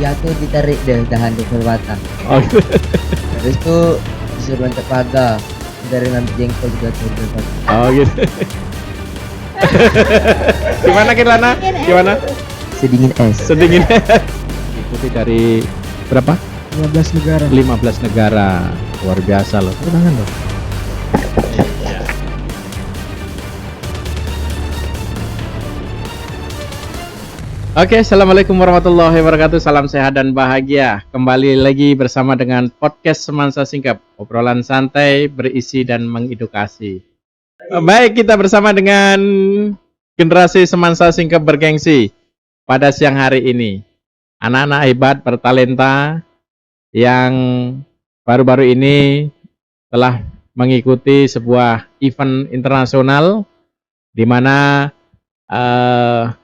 dia tuh ditarik deh dahan di batang. Oh, gitu. Habis itu disuruh loncat pagar dari ngambil jengkol juga tuh di batang. Oh gitu. Gimana Kirana? Gimana? Sedingin es. Sedingin. Ikuti dari berapa? 15 negara. 15 negara. Luar biasa loh. Tepuk tangan loh. Oke, assalamualaikum warahmatullahi wabarakatuh. Salam sehat dan bahagia. Kembali lagi bersama dengan podcast Semansa Singkep, obrolan santai, berisi dan mengedukasi. Baik, kita bersama dengan generasi Semansa Singkep bergengsi pada siang hari ini. Anak-anak hebat bertalenta yang baru-baru ini telah mengikuti sebuah event internasional di mana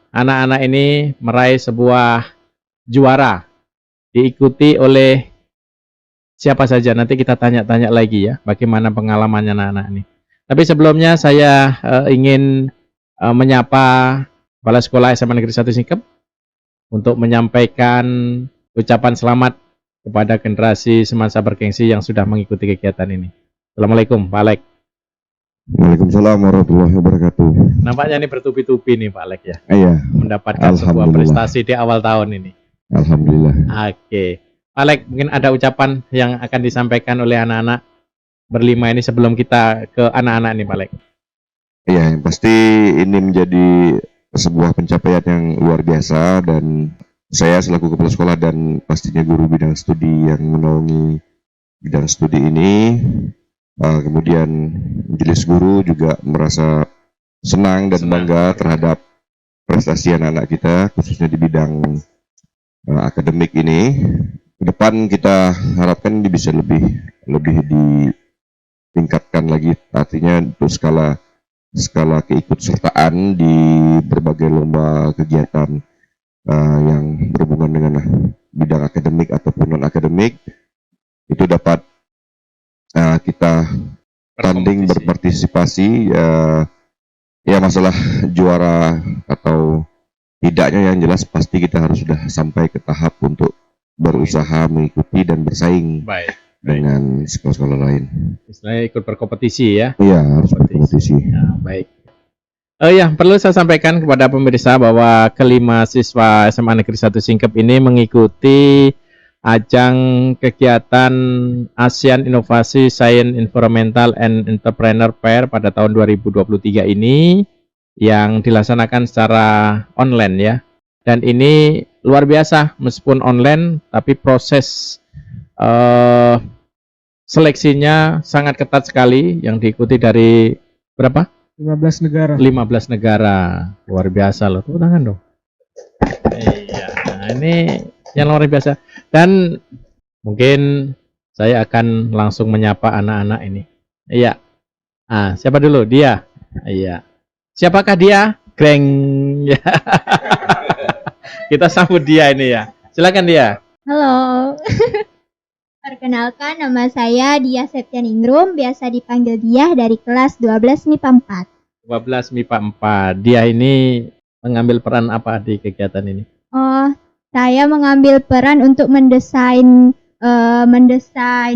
anak-anak ini meraih sebuah juara, diikuti oleh siapa saja. Nanti kita tanya-tanya lagi ya, bagaimana pengalamannya anak-anak ini. Tapi sebelumnya saya ingin menyapa Kepala Sekolah SMA Negeri 1 Singkep untuk menyampaikan ucapan selamat kepada generasi Semansa bergengsi yang sudah mengikuti kegiatan ini. Assalamualaikum, Pak Alek. Waalaikumsalam warahmatullahi wabarakatuh. Nampaknya ini bertubi-tubi nih Pak Alek ya. Iya. Mendapatkan sebuah prestasi di awal tahun ini. Alhamdulillah. Oke. Pak Alek, mungkin ada ucapan yang akan disampaikan oleh anak-anak berlima ini sebelum kita ke anak-anak nih Pak Alek. Iya, yang pasti ini menjadi sebuah pencapaian yang luar biasa dan saya selaku kepala sekolah dan pastinya guru bidang studi yang menaungi bidang studi ini, kemudian majelis guru juga merasa senang dan bangga terhadap prestasi anak-anak kita khususnya di bidang akademik ini. Ke depan kita harapkan ini bisa lebih ditingkatkan lagi, artinya untuk skala keikutsertaan di berbagai lomba kegiatan yang berhubungan dengan bidang akademik ataupun non akademik itu dapat kita tanding berpartisipasi. Ya masalah juara atau tidaknya yang jelas pasti kita harus sudah sampai ke tahap untuk berusaha mengikuti dan bersaing dengan sekolah-sekolah lain. Istilahnya ikut berkompetisi ya. Iya, harus berkompetisi. Nah, baik. Ya, perlu saya sampaikan kepada pemirsa bahwa kelima siswa SMA Negeri 1 Singkep ini mengikuti ajang kegiatan ASEAN Inovasi Science Environmental and Entrepreneur Fair pada tahun 2023 ini yang dilaksanakan secara online ya. Dan ini luar biasa meskipun online tapi proses seleksinya sangat ketat sekali yang diikuti dari berapa? 15 negara. 15 negara. Luar biasa loh. Tepuk tangan dong. Iya, nah ini yang luar biasa. Dan mungkin saya akan langsung menyapa anak-anak ini. Iya. Siapa dulu? Dia. Iya. Siapakah dia? Greng. Kita sambut dia ini ya. Silakan dia. Halo. Perkenalkan, nama saya Dia Septianingrum, biasa dipanggil Dia, dari kelas 12 MIPA 4. 12 MIPA 4. Dia ini mengambil peran apa di kegiatan ini? Oh, saya mengambil peran untuk mendesain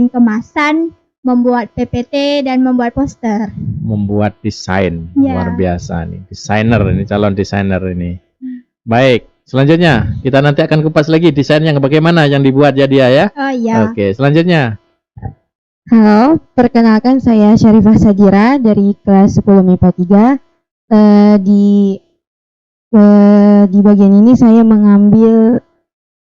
kemasan, membuat PPT dan membuat poster. Membuat desain. Ya. Luar biasa nih. Desainer ini, calon desainer ini. Baik. Selanjutnya, kita nanti akan kupas lagi desain yang bagaimana yang dibuat ya dia ya. Oh iya. Oke, selanjutnya. Halo, perkenalkan saya Syarifah Sajira dari kelas 10 MIPA 3. Di bagian ini saya mengambil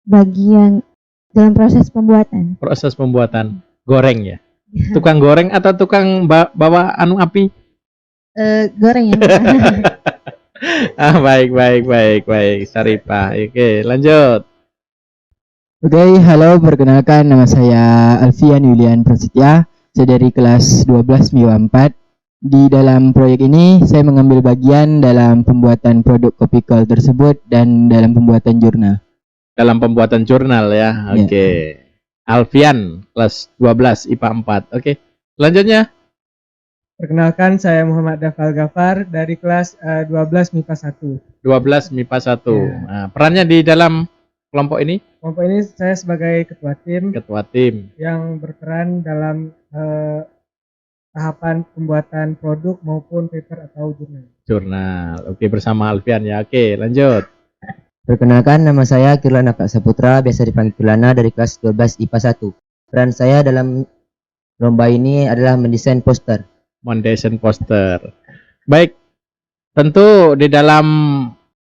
bagian dalam proses pembuatan. Proses pembuatan goreng ya. Tukang goreng atau tukang bawa anu api? Goreng ya. Baik. Syarifah. Oke, lanjut. Oke, halo, perkenalkan nama saya Alfian Yulian Prasetya, saya dari kelas 12 MIPA 4. Di dalam proyek ini saya mengambil bagian dalam pembuatan produk Kopi Kol tersebut dan dalam pembuatan jurnal. Dalam pembuatan jurnal ya. Oke. Alfian kelas 12 IPA 4. Oke. Selanjutnya. Perkenalkan, saya Muhammad Dafal Gafar dari kelas 12 MIPA 1. 12 MIPA 1. Ya. Nah, perannya di dalam kelompok ini? Kelompok ini saya sebagai ketua tim Ketua tim. yang berperan dalam tahapan pembuatan produk maupun paper atau jurnal. Jurnal. Oke, bersama Alfian ya. Oke, lanjut. Perkenalkan, nama saya Kirlana Pak Saputra, biasa dipanggil Kirlana, dari kelas 12 IPA 1. Peran saya dalam lomba ini adalah mendesain poster. Foundation poster. Baik, tentu di dalam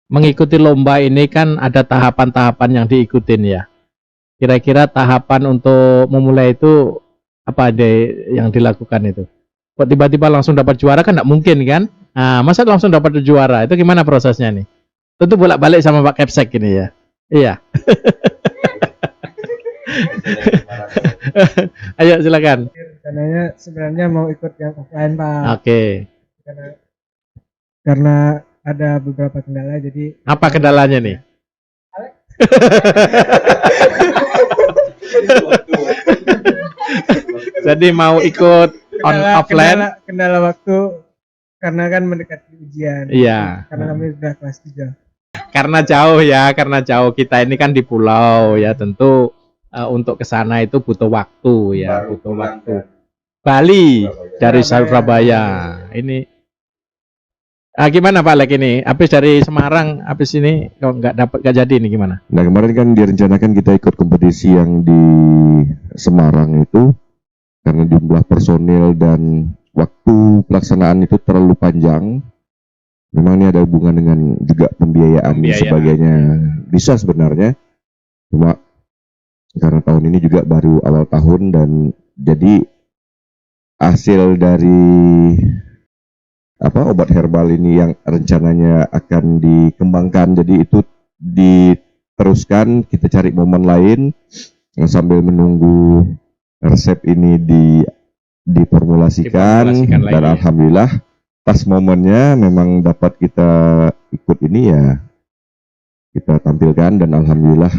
mengikuti lomba ini kan ada tahapan-tahapan yang diikutin ya. Kira-kira tahapan untuk memulai itu apa deh yang dilakukan itu? Kok tiba-tiba langsung dapat juara kan nggak mungkin kan? Nah, masa langsung dapat juara? Itu gimana prosesnya nih? Tentu bolak-balik sama Pak Kepsek ini ya. Iya. Ayo silakan. Rencananya sebenarnya mau ikut yang offline Pak. Oke. Karena ada beberapa kendala jadi Apa kendalanya nih? Jadi mau ikut offline? kendala waktu karena kan mendekati ujian. Iya. Karena kami sudah kelas 3. Karena jauh kita ini kan di pulau ya, tentu untuk ke sana itu butuh waktu ya, butuh waktu. Bali dari Surabaya. Ini gimana Pak Lek ini? Habis dari Semarang, habis ini kalau nggak jadi ini gimana? Nah kemarin kan direncanakan kita ikut kompetisi yang di Semarang itu, karena jumlah personil dan waktu pelaksanaan itu terlalu panjang. Memang ini ada hubungan dengan juga pembiayaan dan sebagainya. Bisa sebenarnya, cuma karena tahun ini juga baru awal tahun dan jadi hasil dari obat herbal ini yang rencananya akan dikembangkan, jadi itu diteruskan, kita cari momen lain sambil menunggu resep ini diformulasikan dan alhamdulillah pas momennya memang dapat kita ikut ini ya, kita tampilkan dan alhamdulillah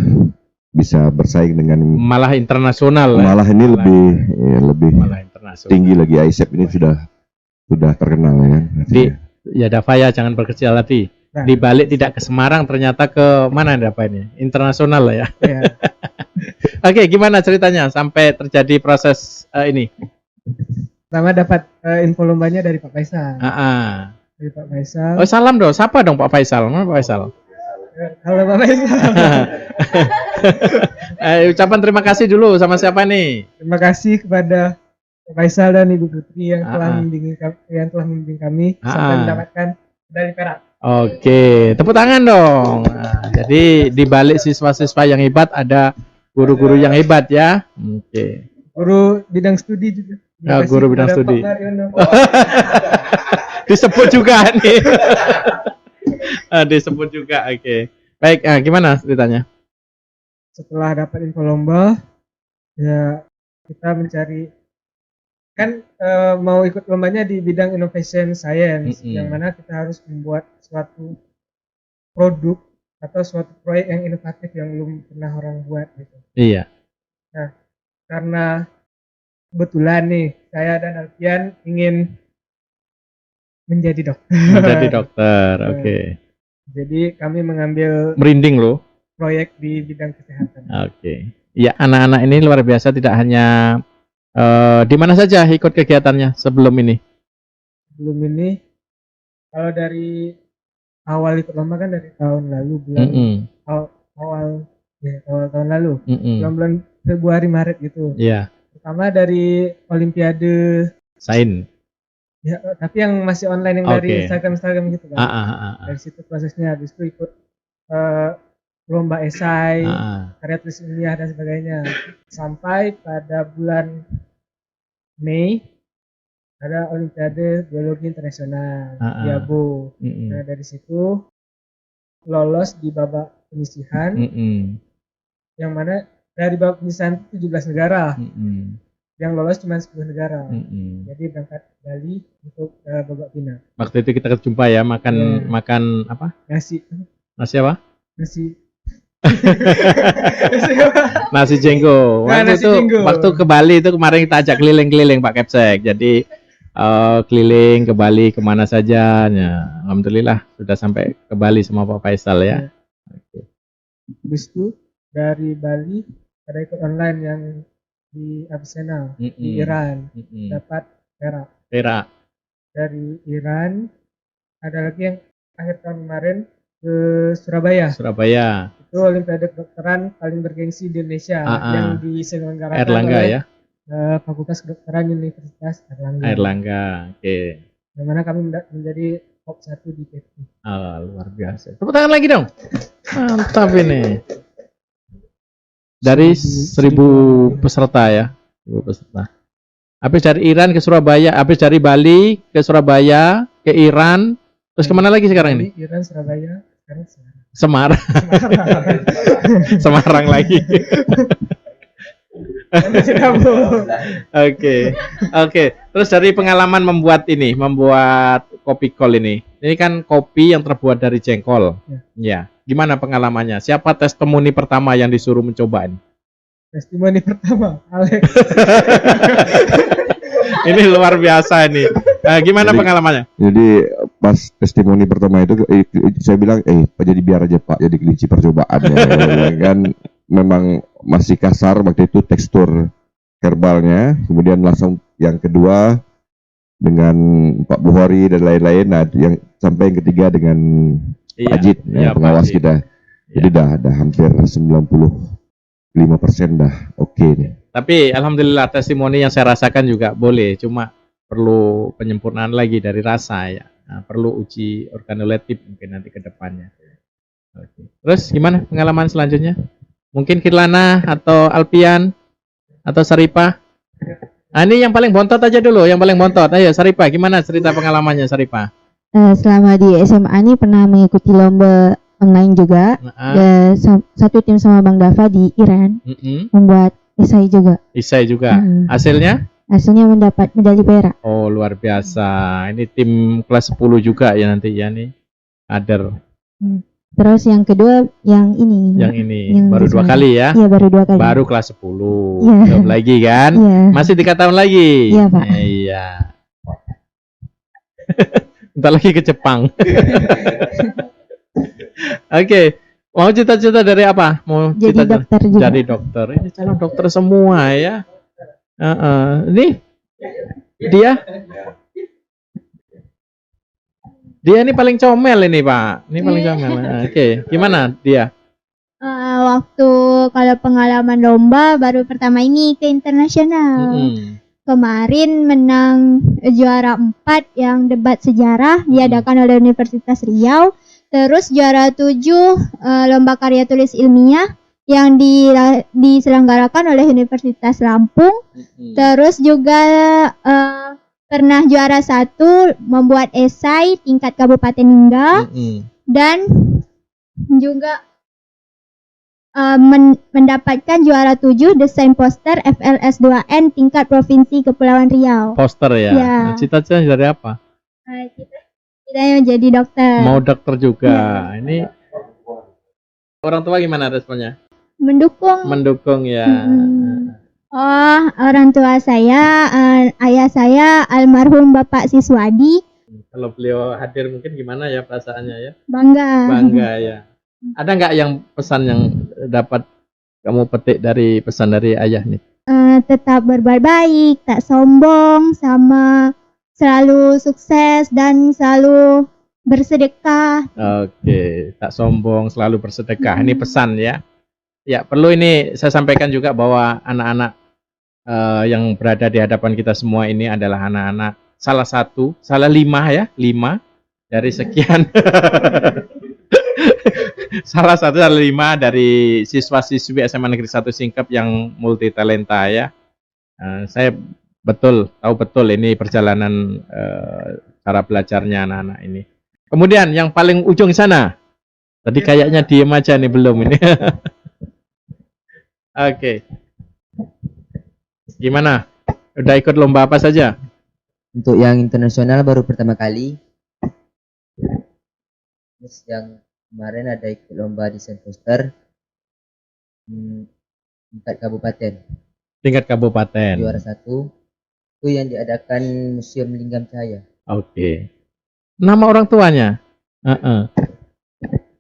bisa bersaing dengan malah internasional. Malah ini lebih malah internasional. Tinggi lagi, ISEP ini sudah terkenal ya. Ya Dava ya, jangan berkecil hati. Nah. Di balik tidak ke Semarang, ternyata ke mana Dava ini? Internasional ya. Ya. Oke, gimana ceritanya sampai terjadi proses ini? Pertama dapat info lombanya dari Pak Faisal. Dari Pak Faisal. Oh, salam dong. Siapa dong Pak Faisal? Mana Pak Faisal? Halo Pak Faisal. Ucapan terima kasih dulu sama siapa nih? Terima kasih kepada Pak Faisal dan Ibu Putri yang telah membimbing kami sampai mendapatkan medali perak. Oke, tepuk tangan dong. Nah, jadi di balik siswa-siswa yang hebat ada guru-guru yang hebat ya. Oke. Guru bidang studi juga. Guru bidang studi. Disebut juga nih. Disebut juga. Oke. Baik, gimana ceritanya? Setelah dapat info lomba, ya kita mencari kan mau ikut lombanya di bidang innovation science, yang mana kita harus membuat suatu produk atau suatu proyek yang inovatif yang belum pernah orang buat gitu. Iya. Nah, karena kebetulan nih saya dan Alfian ingin menjadi dokter. Menjadi dokter, oke. Jadi kami mengambil merinding loh proyek di bidang kesehatan. Oke. Ya, anak-anak ini luar biasa, tidak hanya di mana saja ikut kegiatannya sebelum ini? Sebelum ini, kalau dari awal ikut lomba kan dari tahun lalu, bulan awal tahun lalu, bulan Februari Maret gitu. Iya. Pertama dari Olimpiade Sains. Ya, tapi yang masih online yang dari Instagram gitu kan. Dari situ prosesnya, habis itu ikut lomba esai, karya tulis ilmiah dan sebagainya. Sampai pada bulan Mei ada Olimpiade Biologi Internasional di Abo. Nah dari situ lolos di babak penyisihan, yang mana dari babak penyisihan 17 negara. Yang lolos cuma 10 negara. Jadi berangkat Bali untuk babak final. Waktu itu kita jumpa ya, makan apa? Nasi apa? Nasi jenggo. Waktu ke Bali itu kemarin kita ajak keliling-keliling Pak Kepsek. Jadi keliling ke Bali kemana saja. Ya, alhamdulillah sudah sampai ke Bali sama Pak Faisal ya. Habis itu dari Bali ada ikut online yang di Avicenna di Iran, dapat perak. Dari Iran ada lagi yang akhir tahun kemarin ke Surabaya. Itu Olimpiade Kedokteran paling bergengsi di Indonesia yang diselenggarakan Airlangga oleh ya. Fakultas Kedokteran Universitas Airlangga. Oke. Di mana kami menjadi top 1 di PT. Luar biasa. Tepuk tangan lagi dong. Mantap ini. Dari 1.000 peserta ya. 1.000 peserta. Habis dari Iran ke Surabaya, habis dari Bali ke Surabaya, ke Iran, terus kemana lagi sekarang ini? Iran, Surabaya, sekarang Semarang. Semarang lagi. Oke. Terus dari pengalaman membuat kopi kol ini kan kopi yang terbuat dari jengkol. Ya. Gimana pengalamannya? Siapa testimoni pertama yang disuruh mencoba ini? Testimoni pertama, Alex. Ini luar biasa ini. Gimana pengalamannya? Jadi pas testimoni pertama itu saya bilang, Pak jadi biar aja Pak, jadi kelinci percobaannya. Kan memang masih kasar waktu itu tekstur herbalnya. Kemudian langsung yang kedua dengan Pak Bukhari dan lain-lain. Nah, yang sampai yang ketiga dengan Pak Ajit, pengawas kita. Jadi dah hampir 95% dah oke nih. Tapi alhamdulillah testimoni yang saya rasakan juga boleh, cuma perlu penyempurnaan lagi dari rasa ya. Nah, perlu uji organoleptik mungkin nanti ke depannya. Oke. Terus gimana pengalaman selanjutnya? Mungkin Kirlana atau Alfian atau Saripah? Ini yang paling bontot aja dulu, yang paling bontot. Ayo Saripah, gimana cerita pengalamannya Saripah? Selama di SMA ini pernah mengikuti lomba online juga. Satu tim sama Bang Dava di Iran membuat esai juga. Hasilnya mendapat medali perak. Oh, luar biasa. Ini tim kelas 10 juga ya nanti ya nih. Kader. Terus yang kedua yang ini baru 2 kali ya? Iya, baru 2 kali. Baru kelas 10. Belum lagi kan? Masih 3 tahun lagi. Iya, Pak. Iya. Bentar lagi ke Jepang. Oke. Mau cita-cita dari apa? Mau jadi dokter juga. Jadi dokter. Ini calon dokter semua ya. Ini dia ini paling comel ini Pak. Ini paling comel. Oke. Gimana dia? Waktu kalau pengalaman lomba baru pertama ini ke internasional. Kemarin menang juara 4 yang debat sejarah diadakan oleh Universitas Riau. Terus juara 7 lomba karya tulis ilmiah yang diselenggarakan oleh Universitas Lampung. Terus juga pernah juara 1 membuat esai tingkat Kabupaten Ningga. Dan juga mendapatkan juara 7 desain poster FLS 2N tingkat Provinsi Kepulauan Riau. Poster ya? Nah, cita-cita dari apa? Kita jadi dokter. Mau dokter juga. Ini orang tua gimana responnya? Mendukung ya. Orang tua saya, ayah saya almarhum Bapak Siswadi. Kalau beliau hadir mungkin gimana ya perasaannya ya? Bangga ya. Ada nggak yang pesan yang dapat kamu petik dari pesan dari ayah nih? Tetap berbuat baik, tak sombong, sama selalu sukses dan selalu bersedekah. Oke, tak sombong, selalu bersedekah. Ini pesan ya. Ya, perlu ini saya sampaikan juga bahwa anak-anak yang berada di hadapan kita semua ini adalah anak-anak salah 5 dari sekian. Salah 5 dari siswa-siswi SMA Negeri 1 Singkep yang multi talenta ya. Saya tahu betul ini perjalanan cara belajarnya anak-anak ini. Kemudian yang paling ujung sana. Tadi kayaknya diem aja nih belum ini. Oke. Gimana? Udah ikut lomba apa saja? Untuk yang internasional baru pertama kali. Terus yang kemarin ada ikut lomba desain poster tingkat kabupaten. Tingkat kabupaten. Juara 1 itu yang diadakan Museum Linggam Cahaya. Oke. Nama orang tuanya?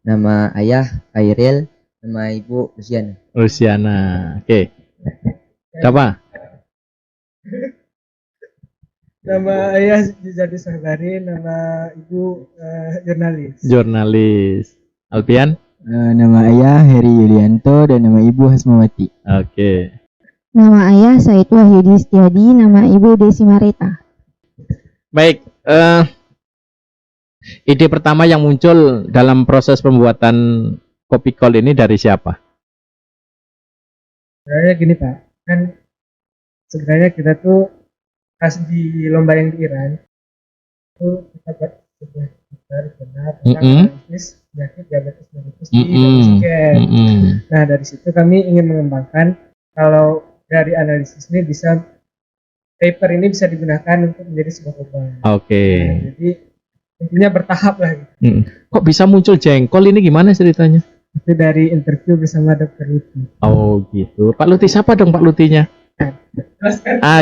Nama ayah Khairil, Nama ibu Luciana. Luciana. Oke. Siapa? Nama ayah jadi Sahbari, nama ibu jurnalis. Jurnalis. Alpian? Nama ayah Heri Yulianto dan nama ibu Hasmawati. Oke. Nama ayah Said Wahyudi Setiadi, nama ibu Desi Marita. Baik. Ide pertama yang muncul dalam proses pembuatan kopi kol ini dari siapa? Sebenarnya gini Pak, kan sebenarnya kita tuh pas di lomba yang di Iran itu kita buat sebuah benar tentang analisis penyakit diabetes mellitus di Indonesia. Nah dari situ kami ingin mengembangkan kalau dari analisis ini bisa paper ini bisa digunakan untuk menjadi sebuah obat. Oke. Nah, jadi intinya bertahap lah. Kok bisa muncul jengkol ini gimana ceritanya? Itu dari interview bersama Dr. Luti. Oh gitu. Pak Luti siapa dong Pak Lutinya?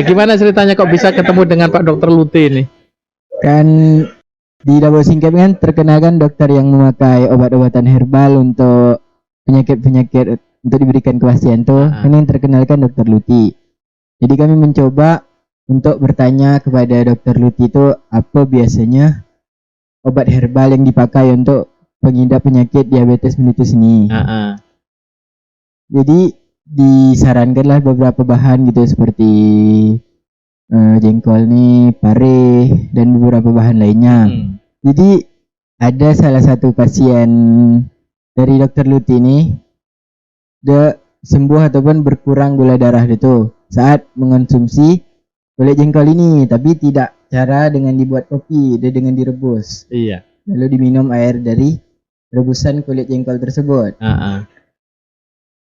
Gimana ceritanya kok bisa ketemu dengan Pak Dr. Luti ini? Kan di Dabo Singkep kan terkenal kan dokter yang memakai obat-obatan herbal untuk penyakit-penyakit untuk diberikan ke pasien tuh. Ini yang terkenal kan Dr. Luti. Jadi kami mencoba untuk bertanya kepada Dr. Luti itu apa biasanya obat herbal yang dipakai untuk pengidap penyakit diabetes mellitus ini. Jadi disarankanlah beberapa bahan gitu seperti jengkol nih, pare dan beberapa bahan lainnya. Jadi ada salah satu pasien dari Dr. Luti ini dia sembuh ataupun berkurang gula darah itu saat mengonsumsi kulit jengkol ini, tapi tidak cara dengan dibuat kopi, dia dengan direbus. Iya. Lalu diminum air dari rebusan kulit jengkol tersebut.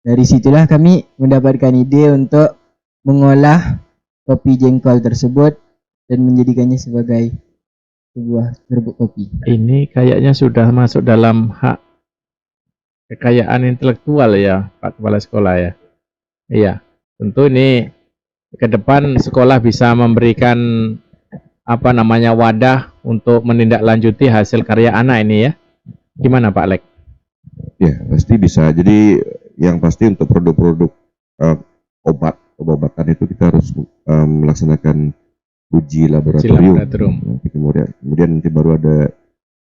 Dari situlah kami mendapatkan ide untuk mengolah kopi jengkol tersebut dan menjadikannya sebagai sebuah serbuk kopi. Ini kayaknya sudah masuk dalam hak kekayaan intelektual ya, Pak Kepala Sekolah ya. Iya, tentu ini ke depan sekolah bisa memberikan wadah untuk menindaklanjuti hasil karya anak ini ya. Gimana Pak Lek? Ya, pasti bisa. Jadi yang pasti untuk produk-produk obat-obatan itu kita harus melaksanakan uji laboratorium. Kemudian nanti baru ada,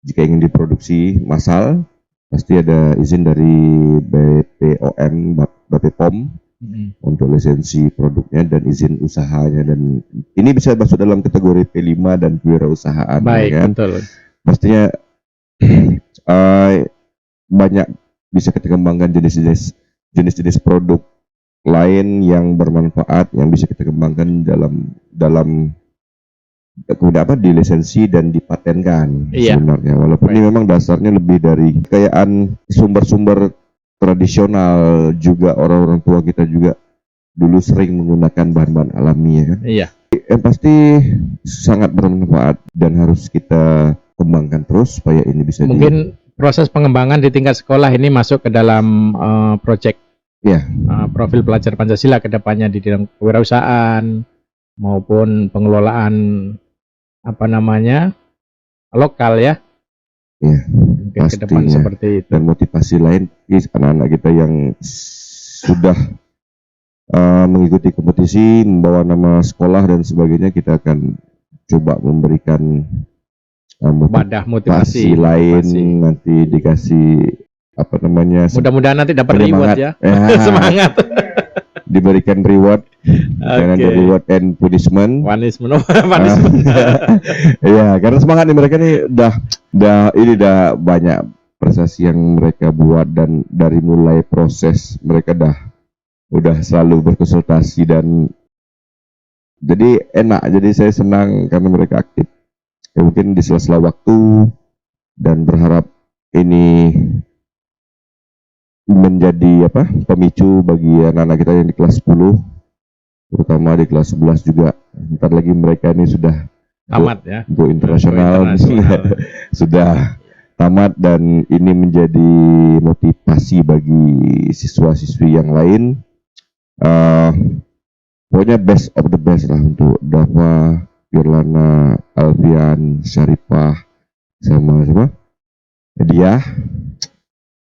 jika ingin diproduksi massal pasti ada izin dari BPOM, BPOM untuk lisensi produknya dan izin usahanya, dan ini bisa masuk dalam kategori P5 dan kewirausahaan. Baik, kan? Betul. Pastinya banyak bisa kita kembangkan jenis-jenis produk lain yang bermanfaat yang bisa kita kembangkan dalam di lisensi dan dipatenkan. Sebenarnya walaupun ini memang dasarnya lebih dari kekayaan sumber-sumber tradisional, juga orang-orang tua kita juga dulu sering menggunakan bahan-bahan alami ya kan. Iya. Yang pasti sangat bermanfaat dan harus kita kembangkan terus supaya ini bisa proses pengembangan di tingkat sekolah ini masuk ke dalam proyek profil pelajar Pancasila ke depannya di dalam kewirausahaan maupun pengelolaan lokal ya. Iya. Ke depan seperti itu. Dan motivasi lain anak-anak kita yang sudah mengikuti kompetisi, membawa nama sekolah dan sebagainya, kita akan coba memberikan motivasi lain. Nanti dikasih mudah-mudahan nanti dapat reward ya. Semangat. Diberikan reward dengan reward and punishment. Ya, karena semangat nih mereka nih udah banyak prestasi yang mereka buat, dan dari mulai proses mereka udah selalu berkonsultasi, dan jadi enak, jadi saya senang karena mereka aktif. Ya, mungkin di sela-sela waktu, dan berharap ini menjadi pemicu bagi anak-anak kita yang di kelas 10, terutama di kelas 11 juga. Ntar lagi mereka ini sudah tamat ya, go internasional. Sudah tamat, dan ini menjadi motivasi bagi siswa-siswi yang lain. Pokoknya best of the best lah untuk Dava, Yurlana, Alfian, Syarifah, sama Diah.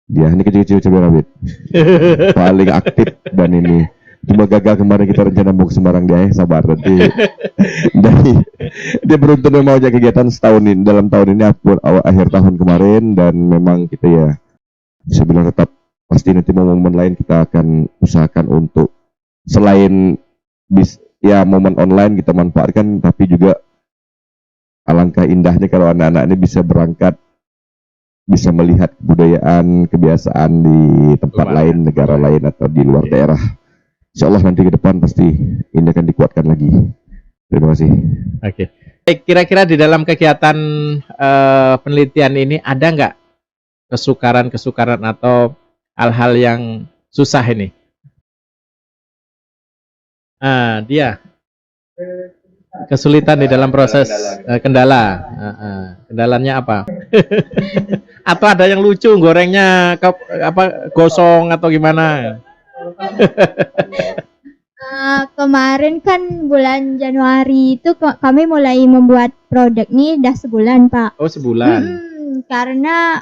Dia ini kecil-kecil cabai rawit. Paling aktif dan ini. Cuma gagal kemarin kita rencana mau ke Semarang dia, sabar nanti. Dia beruntun mau ajak kegiatan setahun ini, dalam tahun ini akhir tahun kemarin, dan memang kita ya bisa bilang tetap pasti nanti momen lain kita akan usahakan untuk selain momen online kita manfaatkan, tapi juga alangkah indahnya kalau anak-anak ini bisa berangkat, bisa melihat kebudayaan, kebiasaan di tempat lain, negara lain atau di luar daerah. Insya Allah nanti ke depan pasti ini akan dikuatkan lagi. Terima kasih. Oke. Kira-kira di dalam kegiatan penelitian ini ada nggak kesukaran atau hal-hal yang susah ini? Dia kesulitan di dalam proses kendala. Kendalanya apa? Atau ada yang lucu gorengnya gosong atau gimana? Kemarin kan bulan Januari itu kami mulai membuat produk nih udah sebulan, Pak. Oh, sebulan. Karena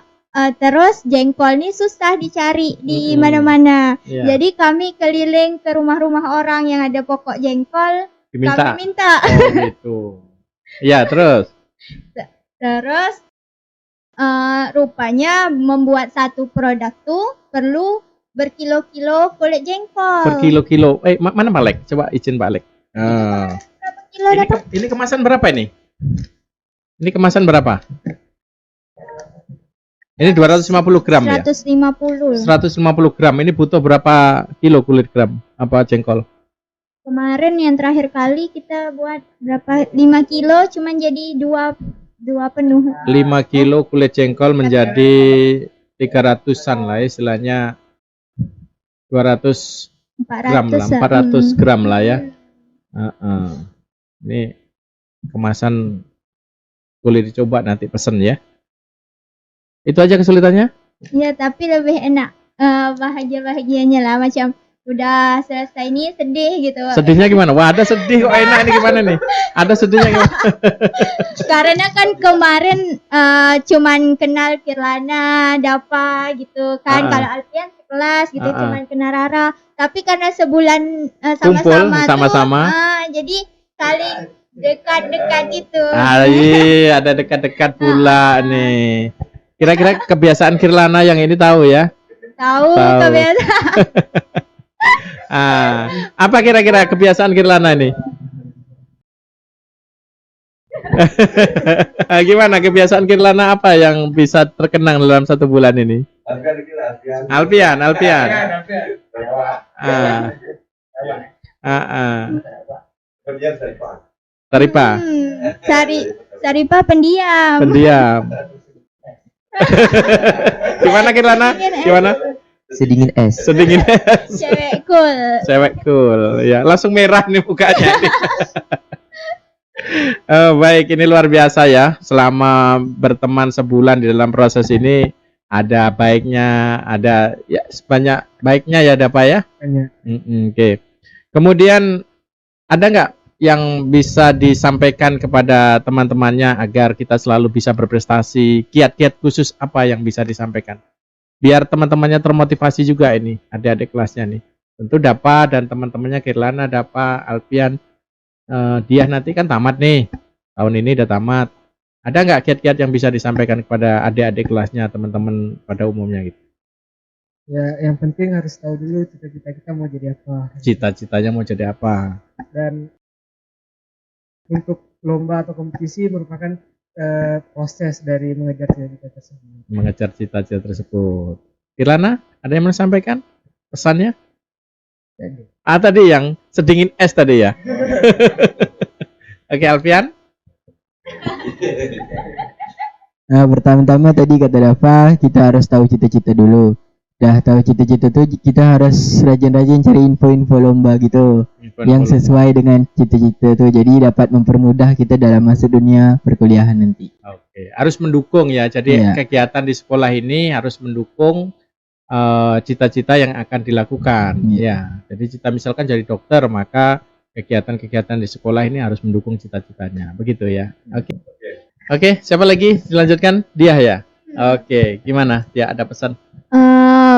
terus jengkol nih susah dicari di mana-mana. Yeah. Jadi kami keliling ke rumah-rumah orang yang ada pokok jengkol, kami minta. Oh, gitu. Ya, terus? Terus rupanya membuat satu produk tuh perlu berkilo-kilo kulit jengkol. Berkilo-kilo. Mana Pak Lek? Coba izin Pak Lek. Berapa kilo dapat? Ini kemasan berapa ini? Ini kemasan berapa? Ini 250 gram 150. Ya? 150 gram. Ini butuh berapa kilo kulit gram? Apa jengkol? Kemarin yang terakhir kali kita buat berapa? 5 kilo cuman jadi dua penuh. 5 kilo kulit jengkol menjadi 300-an lah istilahnya. 400 gram lah ya. Ini kemasan boleh dicoba nanti pesen ya. Itu aja kesulitannya? Ya, tapi lebih enak bahagia-bahagianya lah, macam udah selesai nih sedih gitu. Sedihnya gimana? Wah, ada sedih kok, enak ini gimana nih? Ada sedihnya gimana? Karena kan kemarin cuman kenal Kirlana, Dapa gitu kan. Kalau Alfian kelas gitu cuman kenal Rara. Tapi karena sebulan sama-sama jadi saling dekat-dekat gitu. Iya, ada dekat-dekat pula nih. Kira-kira kebiasaan Kirlana yang ini tahu ya? Tahu. Kebiasaan. Apa kira-kira kebiasaan Kirlana ini? Gimana kebiasaan Kirlana apa yang bisa terkenang dalam 1 bulan ini? Alfian. Saripah pendiam. Gimana Kirlana? Gimana? Sedingin es. Cewek cool. Ya, langsung merah nih mukanya nih. Baik, ini luar biasa ya. Selama berteman sebulan di dalam proses ini ada baiknya, ada ya sebanyak baiknya ya, ada Pak ya? Oke. Kemudian ada nggak yang bisa disampaikan kepada teman-temannya agar kita selalu bisa berprestasi? Kiat-kiat khusus apa yang bisa disampaikan? Biar teman-temannya termotivasi juga ini, adik-adik kelasnya nih. Tentu Dapa dan teman-temannya Kirlana, Dapa, Alfian, dia nanti kan tamat nih. Tahun ini udah tamat. Ada nggak kiat-kiat yang bisa disampaikan kepada adik-adik kelasnya, teman-teman pada umumnya gitu? Ya, yang penting harus tahu dulu cita-cita kita mau jadi apa. Cita-citanya mau jadi apa? Dan untuk lomba atau kompetisi merupakan proses dari mengejar cita-cita tersebut. Mengejar cita-cita tersebut. Kirlana, ada yang mau disampaikan pesannya? Tadi yang sedingin es tadi ya. Oke, Alfian. Nah, pertama-tama tadi kata Dava, kita harus tahu cita-cita dulu. Dah tahu cita-cita tuh kita harus rajin-rajin cari info-info lomba gitu yang sesuai dengan cita-cita tuh, jadi dapat mempermudah kita dalam masuk dunia perkuliahan nanti. Oke, harus mendukung ya. Jadi kegiatan di sekolah ini harus mendukung cita-cita yang akan dilakukan. Ya, jadi cita misalkan jadi dokter, maka kegiatan-kegiatan di sekolah ini harus mendukung cita-citanya. Begitu ya. Oke, siapa lagi? Dilanjutkan Dia ya. Oke, gimana? Dia ada pesan?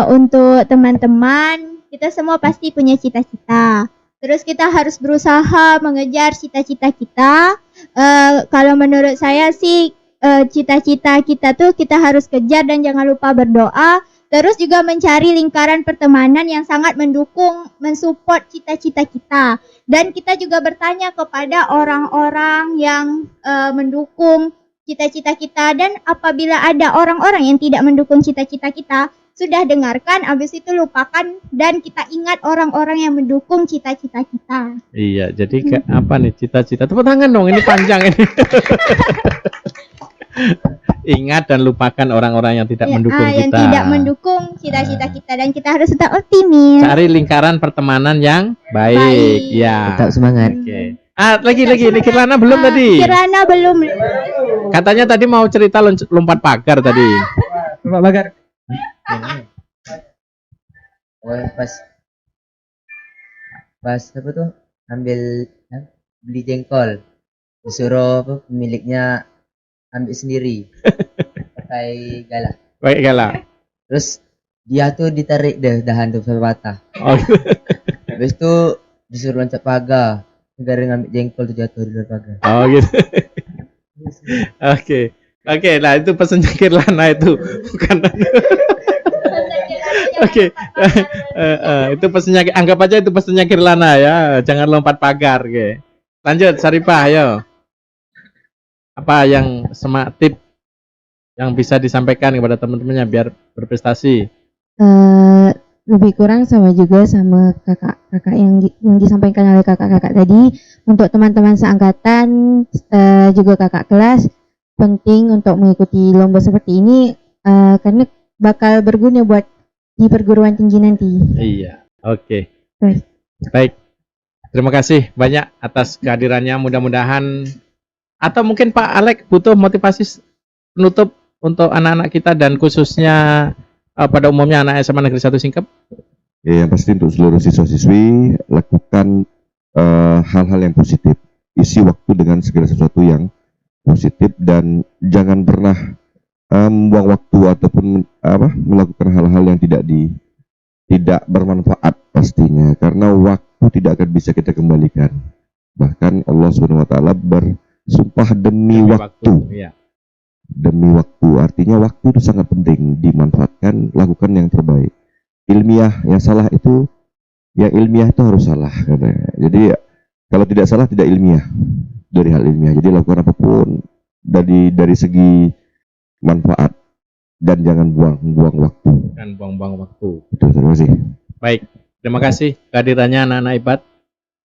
Untuk teman-teman, kita semua pasti punya cita-cita. Terus kita harus berusaha mengejar cita-cita kita. Kalau menurut saya sih, cita-cita kita tuh kita harus kejar dan jangan lupa berdoa. Terus juga mencari lingkaran pertemanan yang sangat mendukung, mensupport cita-cita kita. Dan kita juga bertanya kepada orang-orang yang mendukung cita-cita kita. Dan apabila ada orang-orang yang tidak mendukung cita-cita kita, sudah dengarkan, habis itu lupakan. Dan kita ingat orang-orang yang mendukung cita-cita kita. Iya, jadi apa nih cita-cita? Tepuk tangan dong, ini panjang ini. Ingat dan lupakan orang-orang yang tidak mendukung kita. Yang tidak mendukung cita-cita kita, dan kita harus tetap optimis. Cari lingkaran pertemanan yang baik. Ya. Tetap semangat. Oke. Lagi ini Kirlana belum tadi. Kirlana belum. Katanya tadi mau cerita lompat pagar tadi. Lompat pagar. Pas apa tuh? Beli jengkol. Disuruh pemiliknya ambil sendiri pakai galak. Terus dia tuh ditarik dahan tuh sampai patah. Habis itu disuruh loncat pagar, gara ngambil jengkol tuh jatuh di luar pagar. Gitu. Oke, nah itu pesannya Kirlana itu bukan. Oke. Itu pesannya, anggap aja itu pesannya Kirlana ya, jangan lompat pagar. Oke. Lanjut Saripah, ayo. Apa yang tip yang bisa disampaikan kepada teman-temannya biar berprestasi? Lebih kurang sama juga sama kakak yang disampaikan oleh kakak-kakak tadi. Untuk teman-teman seangkatan, juga kakak kelas, penting untuk mengikuti lomba seperti ini, karena bakal berguna buat di perguruan tinggi nanti. Iya, oke. Baik, terima kasih banyak atas kehadirannya. Mudah-mudahan, atau mungkin Pak Alek butuh motivasi penutup untuk anak-anak kita dan khususnya pada umumnya anak SMA Negeri 1 Singkep. Ya, yang pasti untuk seluruh siswa-siswi, lakukan hal-hal yang positif. Isi waktu dengan segala sesuatu yang positif dan jangan pernah membuang waktu ataupun melakukan hal-hal yang tidak bermanfaat pastinya, karena waktu tidak akan bisa kita kembalikan. Bahkan Allah Subhanahu wa taala bersumpah demi waktu. Iya. Demi waktu, artinya waktu itu sangat penting, dimanfaatkan, lakukan yang terbaik. Ilmiah yang salah itu, yang ilmiah itu harus salah katanya. Jadi kalau tidak salah tidak ilmiah, dari hal ilmiah. Jadi lakukan apapun dari segi manfaat dan jangan buang waktu. Dan buang-buang waktu. Betul, terima kasih. Baik, terima kasih kehadirannya anak-anak hebat.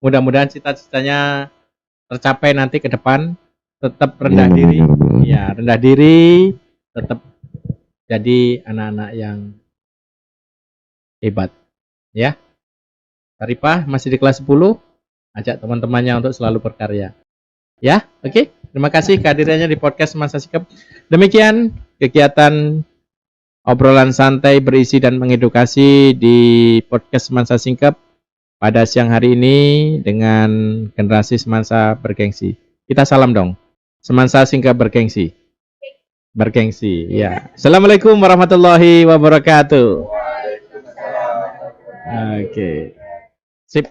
Mudah-mudahan cita-citanya tercapai nanti ke depan. Tetap rendah diri. Ya, rendah diri, tetap jadi anak-anak yang hebat. Ya. Saripah masih di kelas 10, ajak teman-temannya untuk selalu berkarya. Ya, oke. Terima kasih kehadirannya di podcast Semansa Singkep. Demikian kegiatan obrolan santai berisi dan mengedukasi di podcast Semansa Singkep pada siang hari ini dengan generasi Semansa bergengsi. Kita salam dong. Semansa Singkep bergengsi. Bergengsi, ya. Assalamualaikum warahmatullahi wabarakatuh. Oke. Sip.